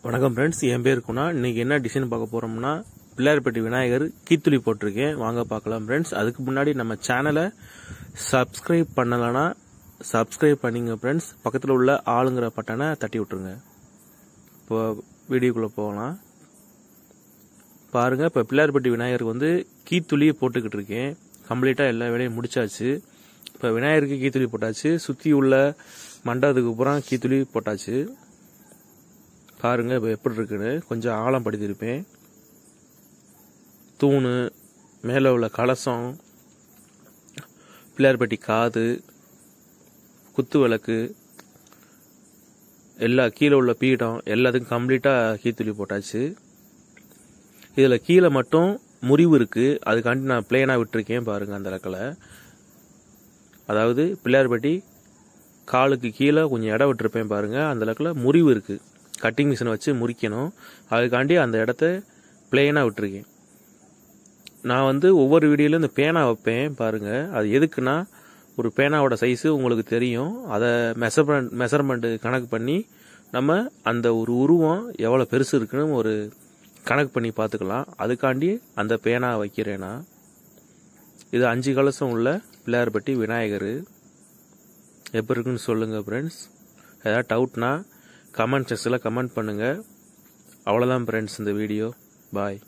வணக்கம் ஃப்ரெண்ட்ஸ், என் பேர் குணா. இன்னைக்கு என்ன டிசைன் பார்க்க போறோம்னா பிள்ளையார்பட்டி விநாயகர் கீத்துளி போட்டிருக்கேன். வாங்க பார்க்கலாம் ஃப்ரெண்ட்ஸ். அதுக்கு முன்னாடி நம்ம சேனலை சப்ஸ்கிரைப் பண்ணலனா சப்ஸ்கிரைப் பண்ணிங்க ஃப்ரெண்ட்ஸ். பக்கத்தில் உள்ள ஆளுங்கிற பட்டனை தட்டி விட்டுருங்க. இப்போ வீடியோக்குள்ளே போகலாம். பாருங்க, இப்போ பிள்ளையார்பட்டி விநாயகருக்கு வந்து கீத்துளியை போட்டுக்கிட்டு இருக்கேன். கம்ப்ளீட்டாக எல்லா வேலையும் முடிச்சாச்சு. இப்போ விநாயகருக்கு கீத்துளி போட்டாச்சு. சுற்றி உள்ள மண்டபத்துக்கு அப்புறம் கீத்துளி போட்டாச்சு. பாருங்க இப்போ எப்படி இருக்குன்னு கொஞ்சம் ஆழம் படுத்திருப்பேன். தூணு, மேலே உள்ள கலசம், பிள்ளையார்பட்டி காது, குத்து விளக்கு, எல்லா கீழே உள்ள பீடம் எல்லாத்துக்கும் கம்ப்ளீட்டாக கீத்துளி போட்டாச்சு. இதில் கீழே மட்டும் முறிவு இருக்கு, அதுக்காண்டி நான் பிளேனாக விட்டுருக்கேன். பாருங்க அந்த இடத்துல, அதாவது பிள்ளையார்பட்டி காலுக்கு கீழே கொஞ்சம் இடம் விட்டுருப்பேன். பாருங்க அந்த இடத்துல முறிவு இருக்கு, கட்டிங் மிஷினை வச்சு முறிக்கணும். அதுக்காண்டி அந்த இடத்த பிளெயினாக விட்டுருக்கேன். நான் வந்து ஒவ்வொரு வீடியோலையும் இந்த பேனா வைப்பேன். பாருங்க, அது எதுக்குன்னா ஒரு பேனாவோட சைஸு உங்களுக்கு தெரியும். அதை மெஷர்மெண்ட் கணக்கு பண்ணி நம்ம அந்த ஒரு உருவம் எவ்வளோ பெருசு இருக்குன்னு ஒரு கணக்கு பண்ணி பார்த்துக்கலாம். அதுக்காண்டி அந்த பேனா வைக்கிறேன்னா. இது 5 கலசம் உள்ள பிள்ளையார்பட்டி விநாயகர். எப்படி இருக்குன்னு சொல்லுங்கள் ஃப்ரெண்ட்ஸ். ஏதாவது டவுட்னா கமெண்ட் செக்ஷனில் கமெண்ட் பண்ணுங்கள். அவ்வளோதான் ஃப்ரெண்ட்ஸ் இந்த வீடியோ. பாய்.